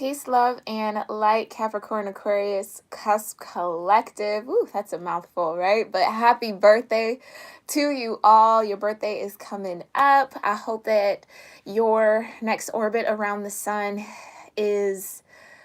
Peace, love, and light, Capricorn-Aquarius cusp collective. Ooh, that's a mouthful, right? But happy birthday to you all. Your birthday is coming up. I hope that your next orbit around the sun is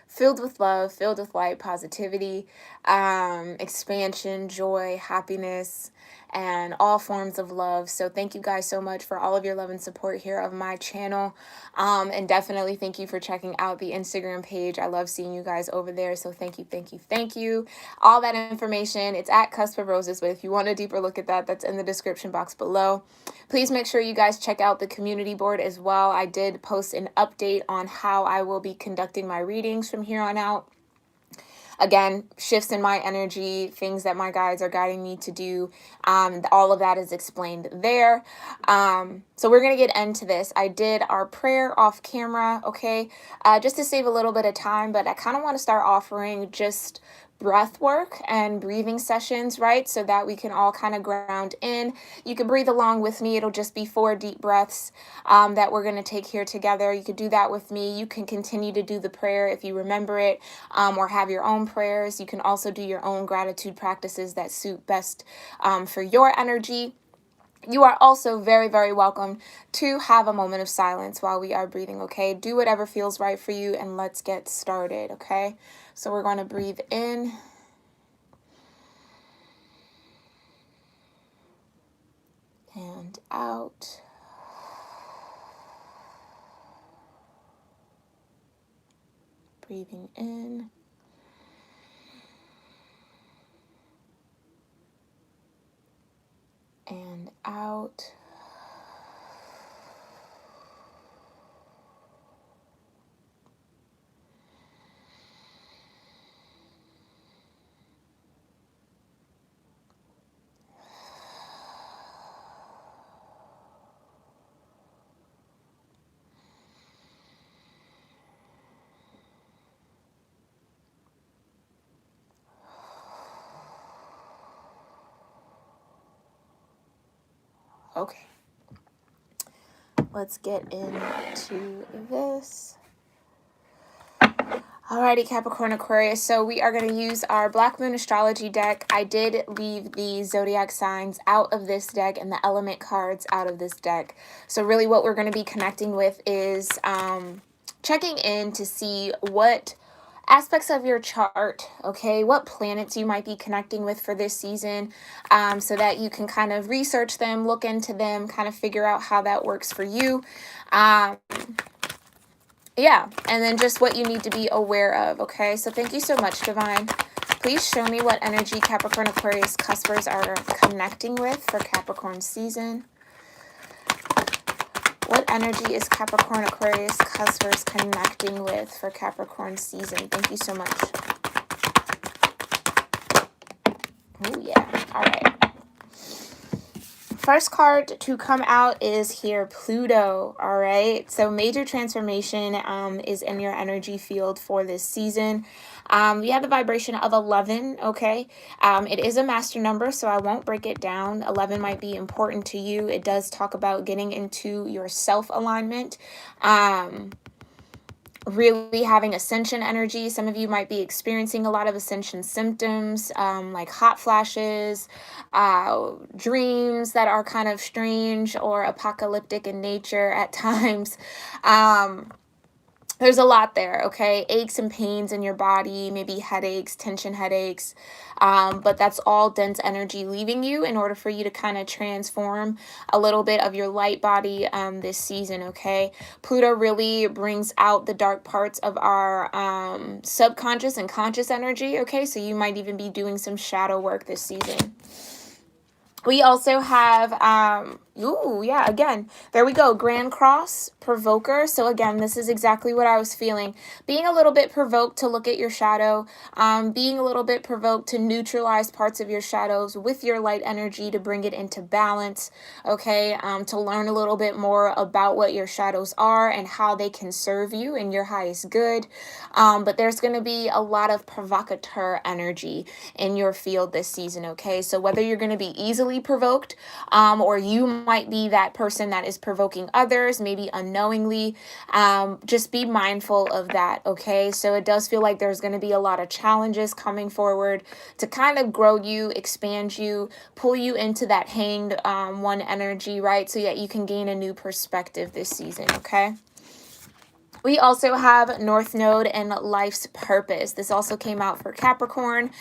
filled with love, filled with light, positivity, expansion, joy, happiness, and all forms of love. So thank you guys so much for all of your love and support here of my channel. And definitely thank you for checking out the Instagram page. I love seeing you guys over there. So thank you, thank you, thank you. All that information, it's at Cusp of Roses. But if you want a deeper look at that, that's in the description box below. Please make sure you guys check out the community board as well. I did post an update on how I will be conducting my readings from here on out. Again, shifts in my energy, things that my guides are guiding me to do. All of that is explained there. So we're going to get into this. I did our prayer off camera, okay, just to save a little bit of time, but I kind of want to start offering just breath work and breathing sessions, right? So that we can all kind of ground in. You can breathe along with me. It'll just be 4 deep breaths that we're going to take here together. You could do that with me. You can continue to do the prayer if you remember it, or have your own prayers. You can also do your own gratitude practices that suit best for your energy. You are also very, very welcome to have a moment of silence while we are breathing, okay? Do whatever feels right for you, and let's get started, okay? So we're going to breathe in. And out. Breathing in. And out. Okay, let's get into this. Alrighty, Capricorn Aquarius. So we are going to use our Black Moon Astrology deck. I did leave the zodiac signs out of this deck and the element cards out of this deck. So really what we're going to be connecting with is checking in to see what aspects of your chart, okay, what planets you might be connecting with for this season, so that you can kind of research them, look into them, kind of figure out how that works for you. Yeah, and then just what you need to be aware of, okay? So thank you so much, Divine. Please show me what energy Capricorn Aquarius cuspers are connecting with for Capricorn season. What energy is Capricorn Aquarius cuspers connecting with for Capricorn season? Thank you so much. Oh, yeah. All right. First card to come out is here, Pluto. All right. So major transformation is in your energy field for this season. We have the vibration of 11. Okay. It is a master number, so I won't break it down. 11 might be important to you. It does talk about getting into your self-alignment. Really having ascension energy. Some of you might be experiencing a lot of ascension symptoms, like hot flashes, dreams that are kind of strange or apocalyptic in nature at times. There's a lot there, okay? Aches and pains in your body, maybe headaches, tension headaches, but that's all dense energy leaving you in order for you to kind of transform a little bit of your light body this season, okay? Pluto really brings out the dark parts of our subconscious and conscious energy, okay? So you might even be doing some shadow work this season. We also have, ooh, yeah, again, there we go, Grand Cross, Provoker. So again, this is exactly what I was feeling. Being a little bit provoked to look at your shadow, being a little bit provoked to neutralize parts of your shadows with your light energy to bring it into balance, okay? To learn a little bit more about what your shadows are and how they can serve you in your highest good. But there's going to be a lot of provocateur energy in your field this season, okay? So whether you're going to be easily provoked, or you might be that person that is provoking others, maybe unknowingly. Just be mindful of that, okay? So it does feel like there's going to be a lot of challenges coming forward to kind of grow you, expand you, pull you into that hanged one energy, right? So that you can gain a new perspective this season, okay? We also have North Node and Life's Purpose. This also came out for Capricorn.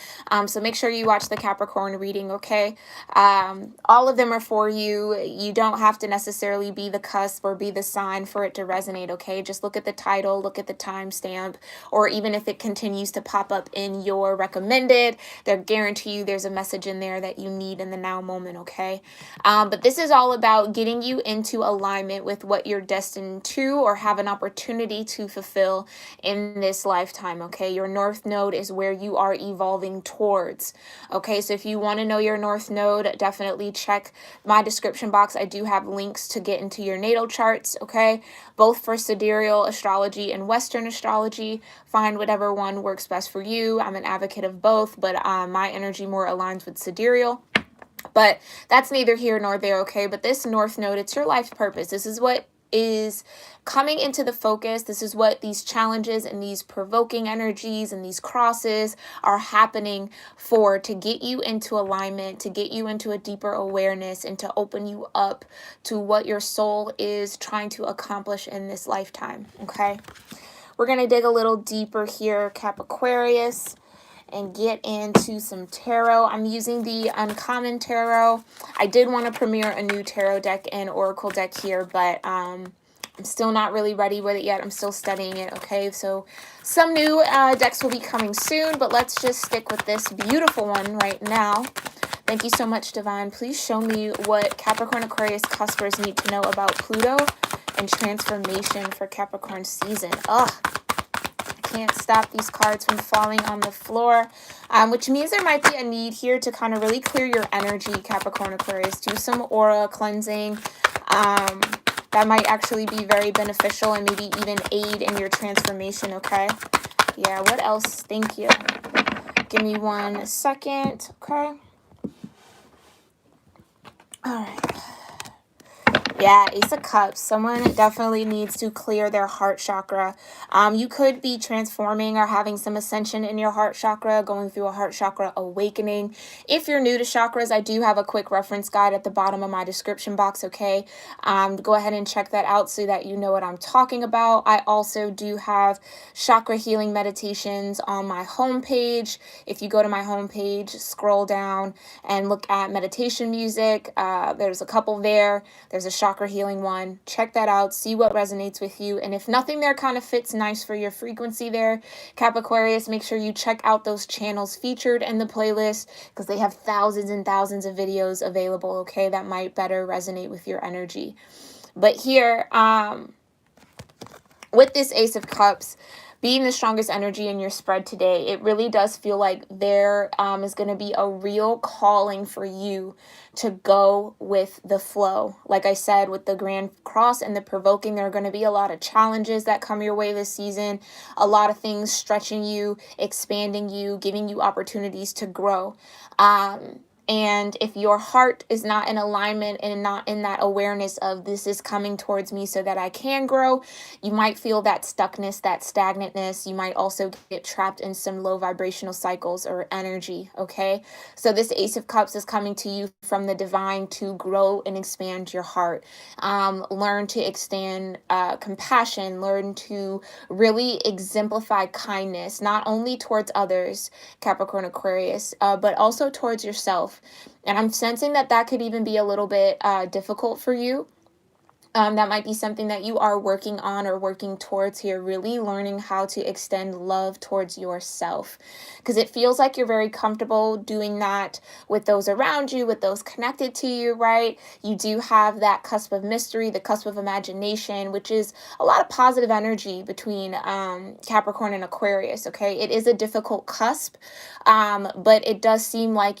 So make sure you watch the Capricorn reading, okay? All of them are for you. You don't have to necessarily be the cusp or be the sign for it to resonate, okay? Just look at the title, look at the timestamp, or even if it continues to pop up in your recommended, they'll guarantee you there's a message in there that you need in the now moment, okay? But this is all about getting you into alignment with what you're destined to or have an opportunity to fulfill in this lifetime, okay? Your North Node is where you are evolving towards, okay? So if you want to know your North Node, definitely check my description box. I do have links to get into your natal charts, okay? Both for sidereal astrology and Western astrology. Find whatever one works best for you. I'm an advocate of both, but my energy more aligns with sidereal. But that's neither here nor there, okay? But this North Node, it's your life's purpose. This is what is coming into the focus. This is what these challenges and these provoking energies and these crosses are happening for, to get you into alignment, to get you into a deeper awareness, and to open you up to what your soul is trying to accomplish in this lifetime, okay? We're going to dig a little deeper here, Capricorn-aquarius, and get into some tarot. I'm using the Uncommon Tarot. I did want to premiere a new tarot deck and oracle deck here, but I'm still not really ready with it yet. I'm still studying it, okay? So some new decks will be coming soon, but let's just stick with this beautiful one right now. Thank you so much, Divine. Please show me what Capricorn-Aquarius cuspers need to know about Pluto and transformation for Capricorn season. Ugh. Can't stop these cards from falling on the floor, which means there might be a need here to kind of really clear your energy, Capricorn-Aquarius. Do some aura cleansing. That might actually be very beneficial and maybe even aid in your transformation, okay? Yeah, what else? Thank you. Give me 1 second, okay? All right. Yeah, Ace of Cups. Someone definitely needs to clear their heart chakra. You could be transforming or having some ascension in your heart chakra, going through a heart chakra awakening. If you're new to chakras, I do have a quick reference guide at the bottom of my description box, okay? Go ahead and check that out so that you know what I'm talking about. I also do have chakra healing meditations on my homepage. If you go to my homepage, scroll down and look at meditation music, there's a couple there. There's a chakra healing one. Check that out. See what resonates with you. And if nothing there kind of fits nice for your frequency there, Capricorn-Aquarius, make sure you check out those channels featured in the playlist because they have thousands and thousands of videos available, okay, that might better resonate with your energy. But here, with this Ace of Cups, being the strongest energy in your spread today, it really does feel like there is going to be a real calling for you to go with the flow. Like I said, with the Grand Cross and the provoking, there are going to be a lot of challenges that come your way this season, a lot of things stretching you, expanding you, giving you opportunities to grow. And if your heart is not in alignment and not in that awareness of this is coming towards me so that I can grow, you might feel that stuckness, that stagnantness. You might also get trapped in some low vibrational cycles or energy, okay? So this Ace of Cups is coming to you from the divine to grow and expand your heart. Learn to extend compassion. Learn to really exemplify kindness, not only towards others, Capricorn-Aquarius, but also towards yourself. And I'm sensing that that could even be a little bit difficult for you. That might be something that you are working on or working towards here, really learning how to extend love towards yourself. Because it feels like you're very comfortable doing that with those around you, with those connected to you, right? You do have that cusp of mystery, the cusp of imagination, which is a lot of positive energy between Capricorn and Aquarius, okay? It is a difficult cusp, but it does seem like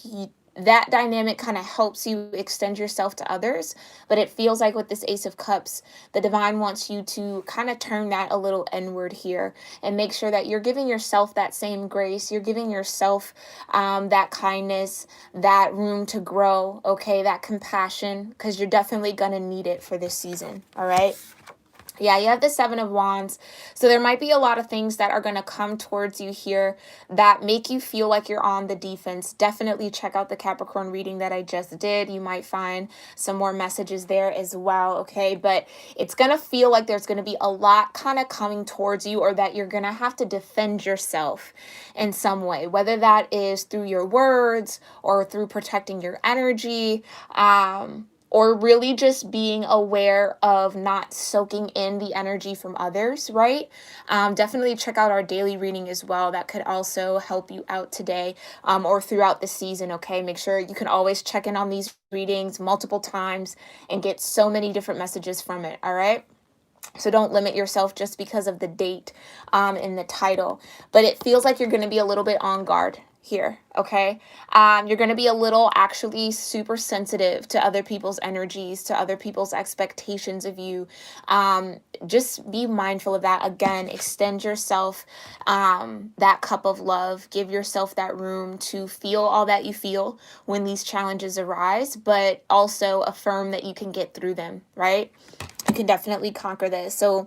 that dynamic kind of helps you extend yourself to others. But it feels like with this Ace of Cups, the divine wants you to kind of turn that a little inward here and make sure that you're giving yourself that same grace. You're giving yourself that kindness, that room to grow, okay, that compassion, because you're definitely going to need it for this season. All right. Yeah, you have the Seven of Wands. So there might be a lot of things that are going to come towards you here that make you feel like you're on the defense. Definitely check out the Capricorn reading that I just did. You might find some more messages there as well, okay? But it's going to feel like there's going to be a lot kind of coming towards you, or that you're going to have to defend yourself in some way, whether that is through your words or through protecting your energy, or really just being aware of not soaking in the energy from others, right? Definitely check out our daily reading as well. That could also help you out today, or throughout the season, okay? Make sure you can always check in on these readings multiple times and get so many different messages from it, all right? So don't limit yourself just because of the date in the title. But it feels like you're going to be a little bit on guard here, okay? You're going to be a little actually super sensitive to other people's energies, to other people's expectations of you. Just be mindful of that. Again, extend yourself that cup of love. Give yourself that room to feel all that you feel when these challenges arise, but also affirm that you can get through them, right? You can definitely conquer this. So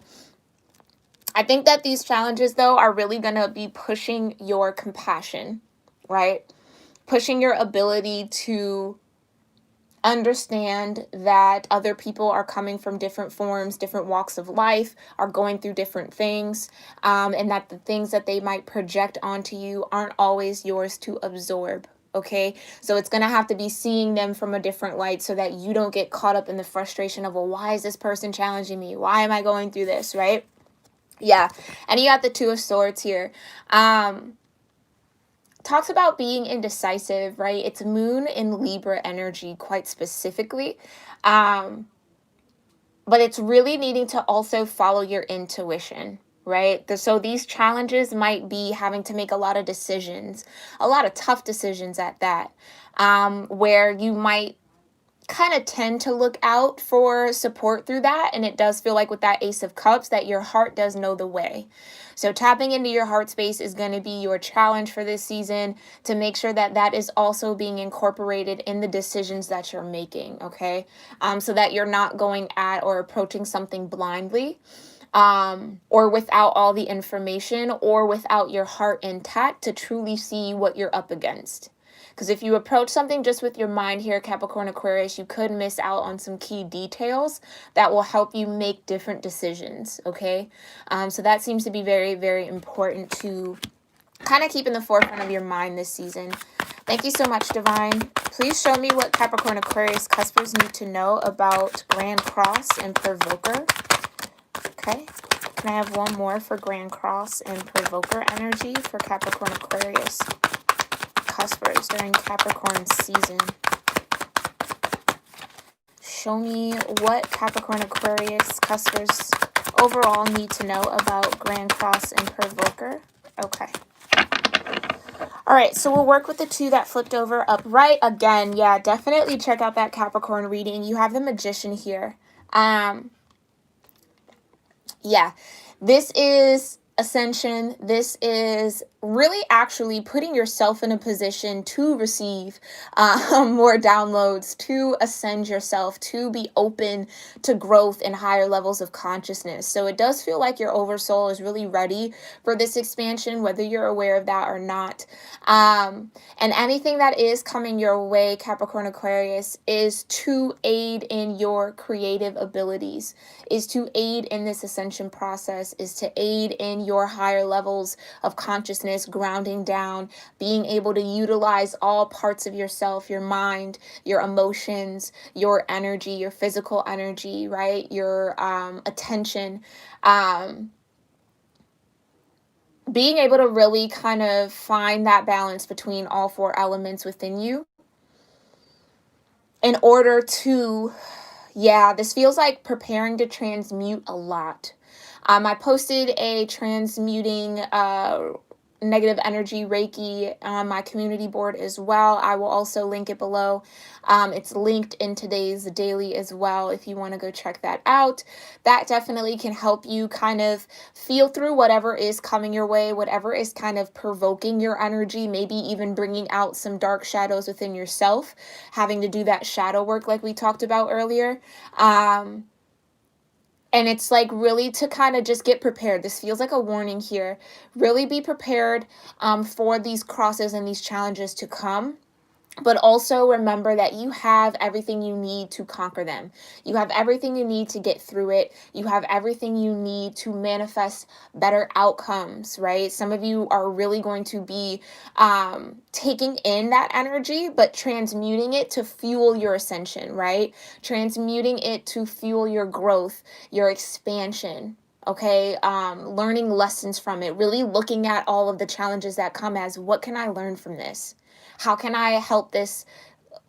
I think that these challenges, though, are really going to be pushing your compassion, right? Pushing your ability to understand that other people are coming from different forms, different walks of life, are going through different things, and that the things that they might project onto you aren't always yours to absorb. Okay, so it's going to have to be seeing them from a different light so that you don't get caught up in the frustration of, well, why is this person challenging me? Why am I going through this, right? Yeah, and you got the Two of Swords here. Talks about being indecisive, right? It's Moon in Libra energy quite specifically. But it's really needing to also follow your intuition, right? So these challenges might be having to make a lot of decisions, a lot of tough decisions at that, where you might kind of tend to look out for support through that. And it does feel like with that Ace of Cups that your heart does know the way. So tapping into your heart space is going to be your challenge for this season, to make sure that that is also being incorporated in the decisions that you're making, okay? So that you're not going at or approaching something blindly, or without all the information, or without your heart intact to truly see what you're up against. Because if you approach something just with your mind here, Capricorn Aquarius, you could miss out on some key details that will help you make different decisions, okay? So that seems to be very, very important to kind of keep in the forefront of your mind this season. Thank you so much, Divine. Please show me what Capricorn Aquarius cuspers need to know about Grand Cross and Provoker. Okay. Can I have one more for Grand Cross and Provoker energy for Capricorn Aquarius cuspers during Capricorn season? Show me what Capricorn Aquarius cuspers overall need to know about Grand Cross and Provoker. Okay. All right, so we'll work with the two that flipped over upright. Again, yeah, definitely check out that Capricorn reading. You have the Magician here. Yeah, this is ascension. This is really actually putting yourself in a position to receive more downloads, to ascend yourself, to be open to growth and higher levels of consciousness. So it does feel like your oversoul is really ready for this expansion, whether you're aware of that or not. And anything that is coming your way, Capricorn Aquarius, is to aid in your creative abilities, is to aid in this ascension process, is to aid in your higher levels of consciousness, grounding down, being able to utilize all parts of yourself, your mind, your emotions, your energy, your physical energy, right? Your attention, being able to really kind of find that balance between all four elements within you in order to, yeah, this feels like preparing to transmute a lot. I posted a transmuting negative energy Reiki on my community board as well. I will also link it below. It's linked in today's daily as well if you want to go check that out. That definitely can help you kind of feel through whatever is coming your way, whatever is kind of provoking your energy, maybe even bringing out some dark shadows within yourself, having to do that shadow work like we talked about earlier. And it's like really to kind of just get prepared. This feels like a warning here. Really be prepared for these crosses and these challenges to come. But also remember that you have everything you need to conquer them. You have everything you need to get through it. You have everything you need to manifest better outcomes, right? Some of you are really going to be taking in that energy, but transmuting it to fuel your ascension, right? Transmuting it to fuel your growth, your expansion. Okay, learning lessons from it, really looking at all of the challenges that come as what can I learn from this? How can I help this?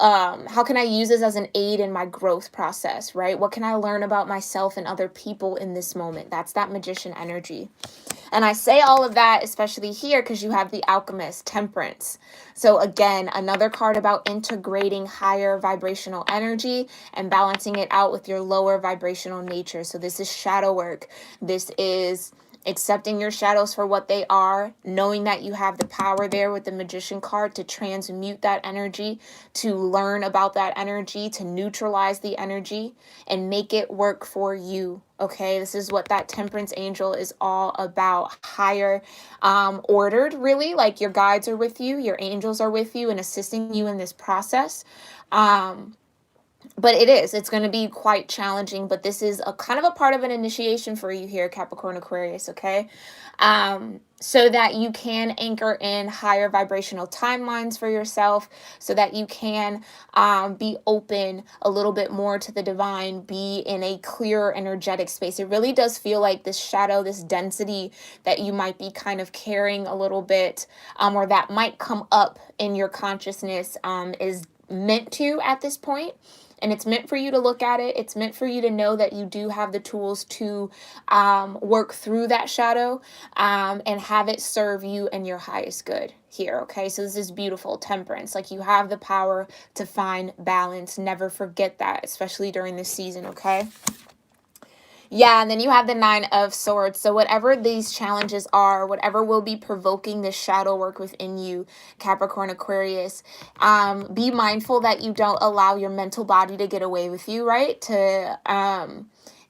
How can I use this as an aid in my growth process, right? What can I learn about myself and other people in this moment? That's that magician energy. And I say all of that, especially here, because you have the alchemist, temperance. So again, another card about integrating higher vibrational energy and balancing it out with your lower vibrational nature. So this is shadow work. This is accepting your shadows for what they are, knowing that you have the power there with the magician card to transmute that energy, to learn about that energy, to neutralize the energy and make it work for you. Okay, this is what that temperance angel is all about. Higher ordered, really, like your guides are with you, your angels are with you and assisting you in this process. But it's going to be quite challenging, but this is a kind of a part of an initiation for you here, Capricorn Aquarius, okay? So that you can anchor in higher vibrational timelines for yourself, so that you can be open a little bit more to the divine, be in a clearer energetic space. It really does feel like this shadow, this density that you might be kind of carrying a little bit, or that might come up in your consciousness, is meant to at this point. And it's meant for you to look at it. It's meant for you to know that you do have the tools to work through that shadow and have it serve you and your highest good here. Okay, so this is beautiful. Temperance. Like, you have the power to find balance. Never forget that, especially during this season. Okay. Yeah, and then you have the Nine of Swords. So whatever these challenges are, whatever will be provoking this shadow work within you, Capricorn Aquarius, be mindful that you don't allow your mental body to get away with you, right? To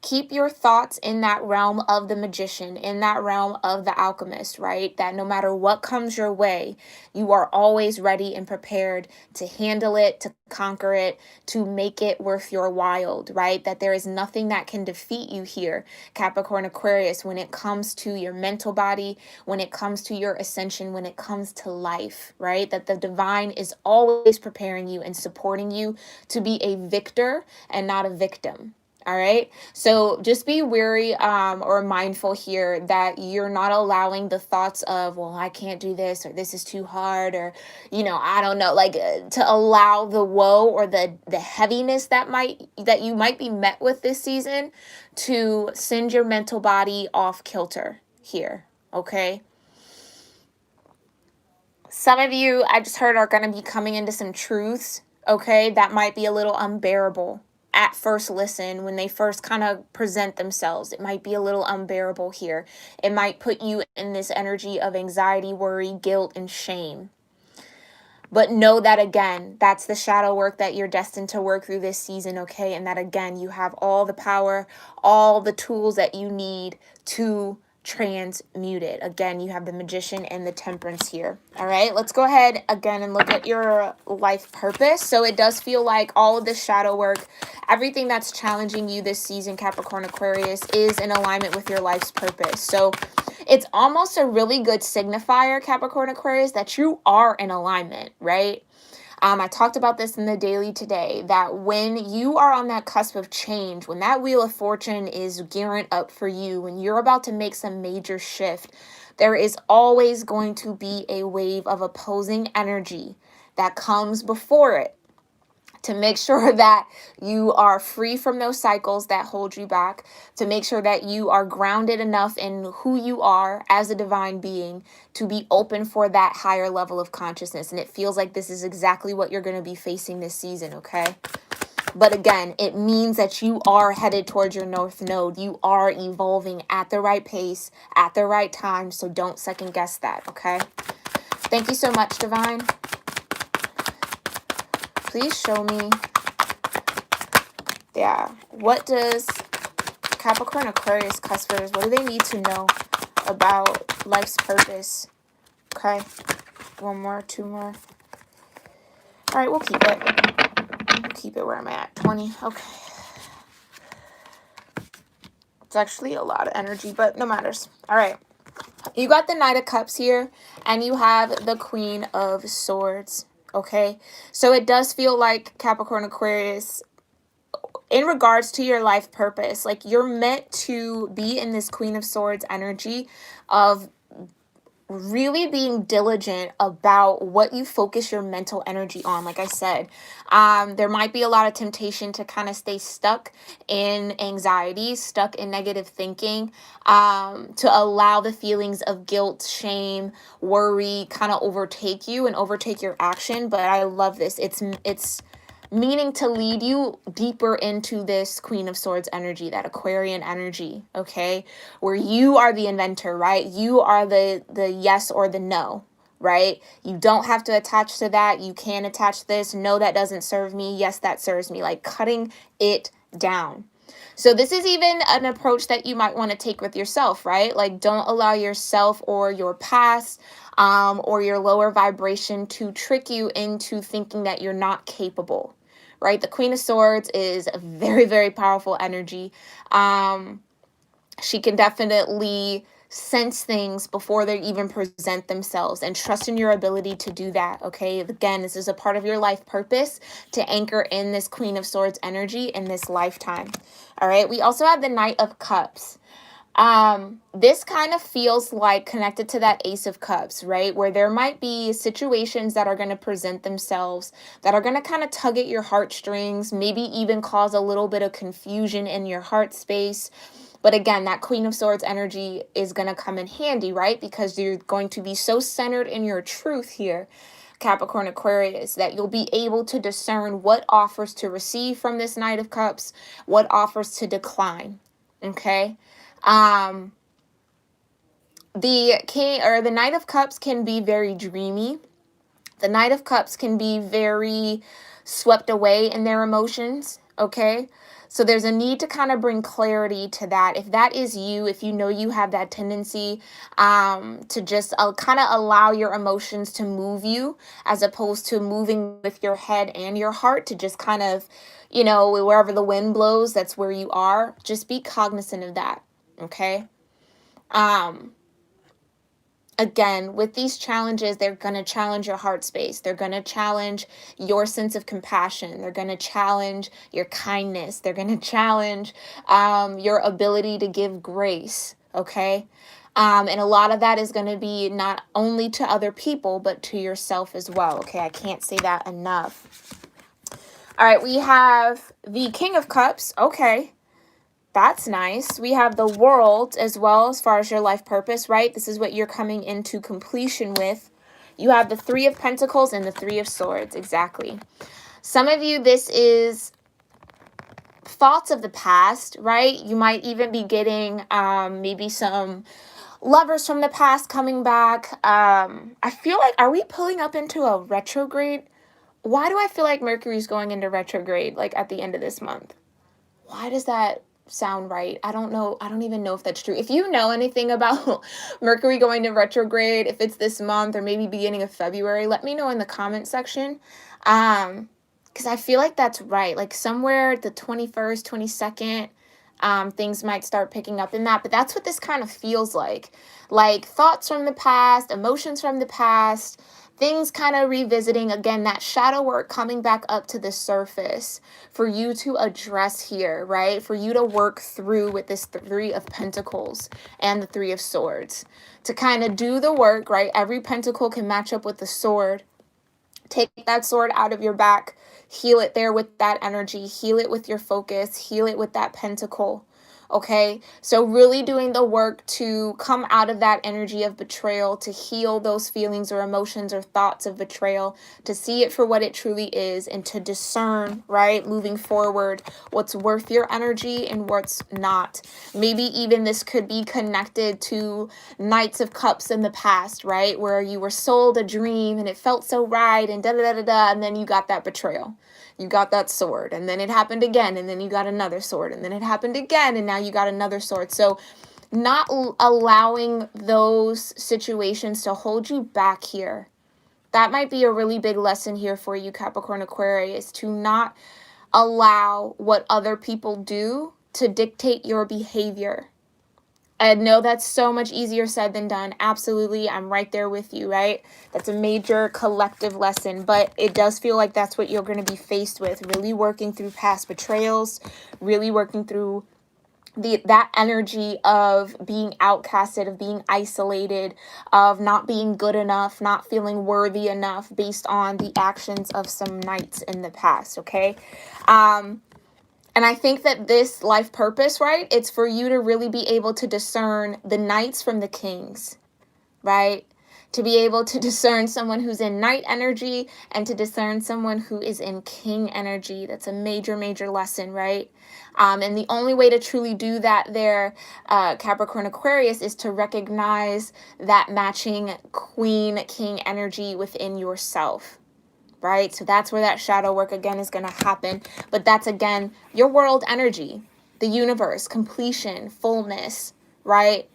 keep your thoughts in that realm of the magician, in that realm of the alchemist, right? That no matter what comes your way, you are always ready and prepared to handle it, to conquer it, to make it worth your while, right? That there is nothing that can defeat you here, Capricorn Aquarius, when it comes to your mental body, when it comes to your ascension, when it comes to life, right? That the divine is always preparing you and supporting you to be a victor and not a victim. All right. So just be wary or mindful here that you're not allowing the thoughts of, well, I can't do this, or this is too hard, or, I don't know, like to allow the woe or the heaviness that you might be met with this season to send your mental body off kilter here. Okay. Some of you, I just heard, are going to be coming into some truths. Okay. That might be a little unbearable. At first listen, when they first kind of present themselves, it might be a little unbearable here. It might put you in this energy of anxiety, worry, guilt, and shame. But know that, again, that's the shadow work that you're destined to work through this season, okay? And that, again, you have all the power, all the tools that you need to transmute it. Again, you have the magician and the temperance here. All right, let's go ahead again and look at your life purpose. So it does feel like all of this shadow work, everything that's challenging you this season, Capricorn Aquarius, is in alignment with your life's purpose. So it's almost a really good signifier, Capricorn Aquarius, that you are in alignment, right? I talked about this in the daily today, that when you are on that cusp of change, when that wheel of fortune is gearing up for you, when you're about to make some major shift, there is always going to be a wave of opposing energy that comes before it to make sure that you are free from those cycles that hold you back, to make sure that you are grounded enough in who you are as a divine being to be open for that higher level of consciousness. And it feels like this is exactly what you're going to be facing this season, okay? But again, it means that you are headed towards your North Node. You are evolving at the right pace, at the right time. So don't second guess that, okay? Thank you so much, Divine. Please show me. Yeah. What does Capricorn-Aquarius cuspers, what do they need to know about life's purpose? Okay. One more, two more. All right, we'll keep it. We'll keep it where I'm at. 20. Okay. It's actually a lot of energy, but no matters. All right. You got the Knight of Cups here, and you have the Queen of Swords. Okay. So it does feel like Capricorn-Aquarius, in regards to your life purpose, like you're meant to be in this Queen of Swords energy of really being diligent about what you focus your mental energy on. Like I said, there might be a lot of temptation to kind of stay stuck in anxiety, stuck in negative thinking, to allow the feelings of guilt, shame, worry kind of overtake you and overtake your action. But I love this. It's meaning to lead you deeper into this Queen of Swords energy, that Aquarian energy, okay? Where you are the inventor, right? You are the yes or the no, right? You don't have to attach to that. You can attach this. No, that doesn't serve me. Yes, that serves me. Like cutting it down. So this is even an approach that you might want to take with yourself, right? Like don't allow yourself or your past or your lower vibration to trick you into thinking that you're not capable. Right? The Queen of Swords is a very, very powerful energy. She can definitely sense things before they even present themselves, and trust in your ability to do that, okay? Again, this is a part of your life purpose to anchor in this Queen of Swords energy in this lifetime. All right? We also have the Knight of Cups. This kind of feels like connected to that Ace of Cups, right? Where there might be situations that are going to present themselves that are going to kind of tug at your heartstrings, maybe even cause a little bit of confusion in your heart space. But again, that Queen of Swords energy is going to come in handy, right? Because you're going to be so centered in your truth here, Capricorn Aquarius, that you'll be able to discern what offers to receive from this Knight of Cups, what offers to decline, okay? The King or the Knight of Cups can be very dreamy. The Knight of Cups can be very swept away in their emotions, okay? So there's a need to kind of bring clarity to that. If that is you, if you know you have that tendency to just kind of allow your emotions to move you as opposed to moving with your head and your heart, to just kind of, you know, wherever the wind blows, that's where you are. Just be cognizant of that. Okay. Again, with these challenges, they're going to challenge your heart space. They're going to challenge your sense of compassion. They're going to challenge your kindness. They're going to challenge your ability to give grace. Okay. And a lot of that is going to be not only to other people, but to yourself as well. Okay. I can't say that enough. All right. We have the King of Cups. Okay. That's nice. We have the World as well, as far as your life purpose, right? This is what you're coming into completion with. You have the Three of Pentacles and the Three of Swords. Exactly. Some of you, this is thoughts of the past, right? You might even be getting maybe some lovers from the past coming back. I feel like, are we pulling up into a retrograde? Why do I feel like Mercury's going into retrograde, like at the end of this month? Why does that sound right? I don't know. I don't even know if that's true. If you know anything about Mercury going to retrograde, if it's this month or maybe beginning of February, let me know in the comment section. Because I feel like that's right. Like somewhere the 21st, 22nd, things might start picking up in that. But that's what this kind of feels like. Like thoughts from the past, emotions from the past, things kind of revisiting, again, that shadow work coming back up to the surface for you to address here, right? For you to work through with this Three of Pentacles and the Three of Swords. To kind of do the work, right? Every pentacle can match up with the sword Take that sword out of your back, heal it there with that energy, heal it with your focus, heal it with that pentacle. Okay, so really doing the work to come out of that energy of betrayal, to heal those feelings or emotions or thoughts of betrayal, to see it for what it truly is, and to discern, right, moving forward, what's worth your energy and what's not. Maybe even this could be connected to Knights of Cups in the past, right, where you were sold a dream and it felt so right and da da da da da, and then you got that betrayal. You got that sword, and then it happened again, and then you got another sword, and then it happened again, and now you got another sword. So not allowing those situations to hold you back here. That might be a really big lesson here for you, Capricorn Aquarius, to not allow what other people do to dictate your behavior. I know that's so much easier said than done. Absolutely. I'm right there with you, right? That's a major collective lesson, but it does feel like that's what you're going to be faced with. Really working through past betrayals, really working through that energy of being outcasted, of being isolated, of not being good enough, not feeling worthy enough based on the actions of some knights in the past, okay? And I think that this life purpose, right, it's for you to really be able to discern the knights from the kings, right? To be able to discern someone who's in knight energy and to discern someone who is in king energy. That's a major, major lesson, right? And the only way to truly do that there, Capricorn Aquarius, is to recognize that matching queen, king energy within yourself. Right? So that's where that shadow work again is going to happen. But that's again your world energy, the universe, completion, fullness, right?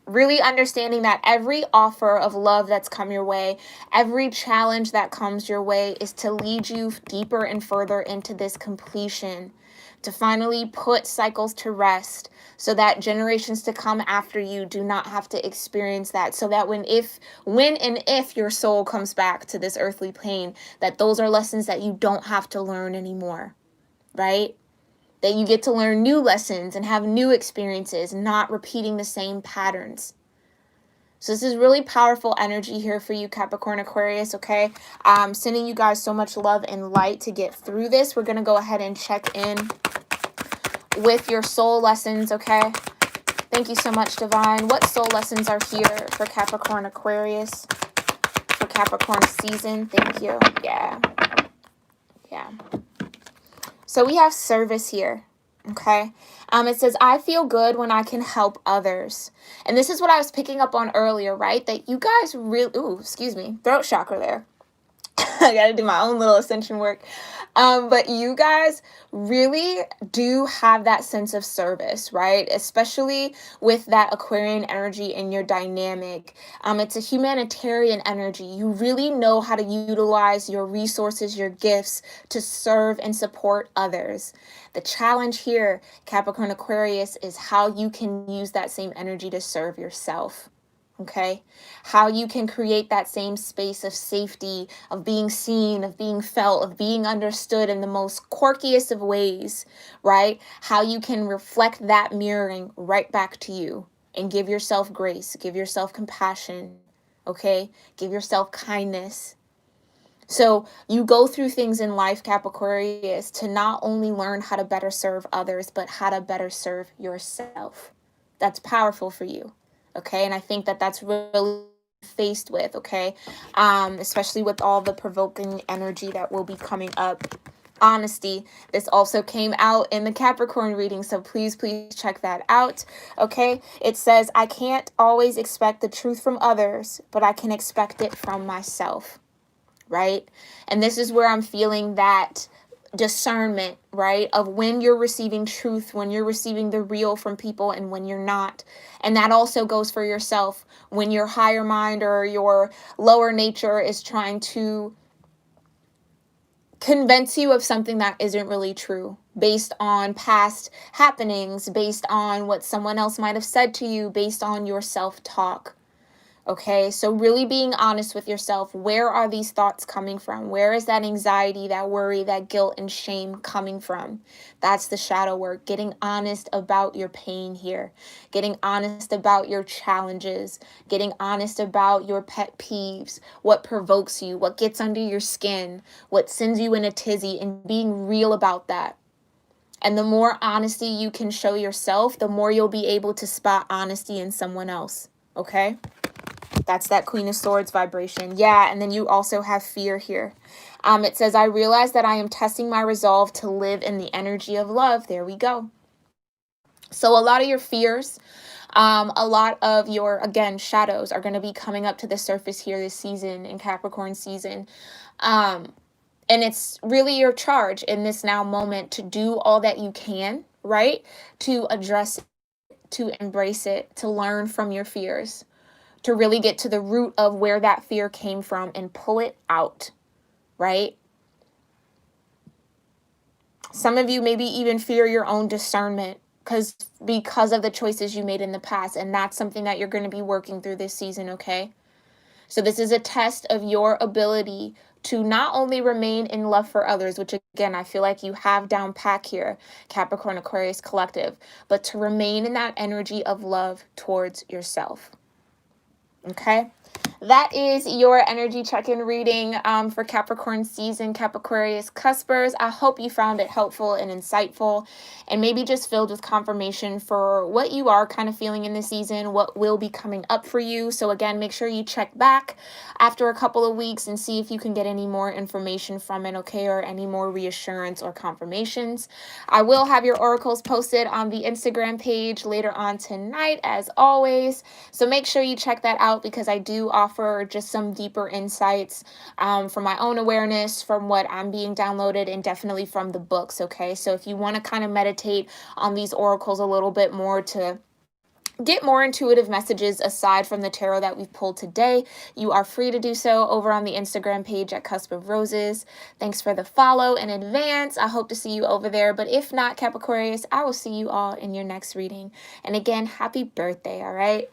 Really understanding that every offer of love that's come your way, every challenge that comes your way is to lead you deeper and further into this completion, to finally put cycles to rest so that generations to come after you do not have to experience that. So that when and if your soul comes back to this earthly plane, that those are lessons that you don't have to learn anymore, right? That you get to learn new lessons and have new experiences, not repeating the same patterns. So this is really powerful energy here for you, Capricorn Aquarius, okay? Sending you guys so much love and light to get through this. We're going to go ahead and check in with your soul lessons, okay? Thank you so much, Divine. What soul lessons are here for Capricorn Aquarius? For Capricorn season, thank you. Yeah. So we have service here, okay? It says, I feel good when I can help others. And this is what I was picking up on earlier, right? That you guys really, throat chakra there. I got to do my own little ascension work. But you guys really do have that sense of service, right? Especially with that Aquarian energy in your dynamic. It's a humanitarian energy. You really know how to utilize your resources, your gifts to serve and support others. The challenge here, Capricorn Aquarius, is how you can use that same energy to serve yourself. Okay, how you can create that same space of safety, of being seen, of being felt, of being understood in the most quirkiest of ways, right? How you can reflect that mirroring right back to you and give yourself grace, give yourself compassion, okay? Give yourself kindness. So you go through things in life, Capricornius, to not only learn how to better serve others, but how to better serve yourself. That's powerful for you. Okay, and I think that that's really faced with, okay, especially with all the provoking energy that will be coming up. Honesty, this also came out in the Capricorn reading, so please check that out. Okay, it says, I can't always expect the truth from others, but I can expect it from myself, right? And this is where I'm feeling that discernment, right, of when you're receiving truth, when you're receiving the real from people, and when you're not. And that also goes for yourself when your higher mind or your lower nature is trying to convince you of something that isn't really true based on past happenings, based on what someone else might have said to you, based on your self-talk. Okay, so really being honest with yourself. Where are these thoughts coming from? Where is that anxiety, that worry, that guilt and shame coming from? That's the shadow work. Getting honest about your pain here, getting honest about your challenges, getting honest about your pet peeves, what provokes you, what gets under your skin, what sends you in a tizzy, and being real about that. And the more honesty you can show yourself, the more you'll be able to spot honesty in someone else. Okay? That's that Queen of Swords vibration. Yeah, and then you also have fear here. It says, I realize that I am testing my resolve to live in the energy of love. There we go. So a lot of your fears, a lot of your, again, shadows are going to be coming up to the surface here this season, in Capricorn season. And it's really your charge in this now moment to do all that you can, right? To address it, to embrace it, to learn from your fears, to really get to the root of where that fear came from and pull it out, right? Some of you maybe even fear your own discernment because of the choices you made in the past, and that's something that you're going to be working through this season, okay? So this is a test of your ability to not only remain in love for others, which again, I feel like you have down pack here, Capricorn Aquarius collective, but to remain in that energy of love towards yourself. Okay, that is your energy check-in reading for Capricorn season, Capricornius cuspers. I hope you found it helpful and insightful, and maybe just filled with confirmation for what you are kind of feeling in this season, what will be coming up for you. So again, make sure you check back after a couple of weeks and see if you can get any more information from it, okay, or any more reassurance or confirmations. I will have your oracles posted on the Instagram page later on tonight, as always. So make sure you check that out, because I do offer just some deeper insights from my own awareness, from what I'm being downloaded, and definitely from the books, okay? So if you want to kind of meditate on these oracles a little bit more to get more intuitive messages aside from the tarot that we've pulled today, you are free to do so over on the Instagram page at Cusp of Roses. Thanks for the follow in advance. I hope to see you over there. But if not, Capricornius, I will see you all in your next reading. And again, happy birthday, all right?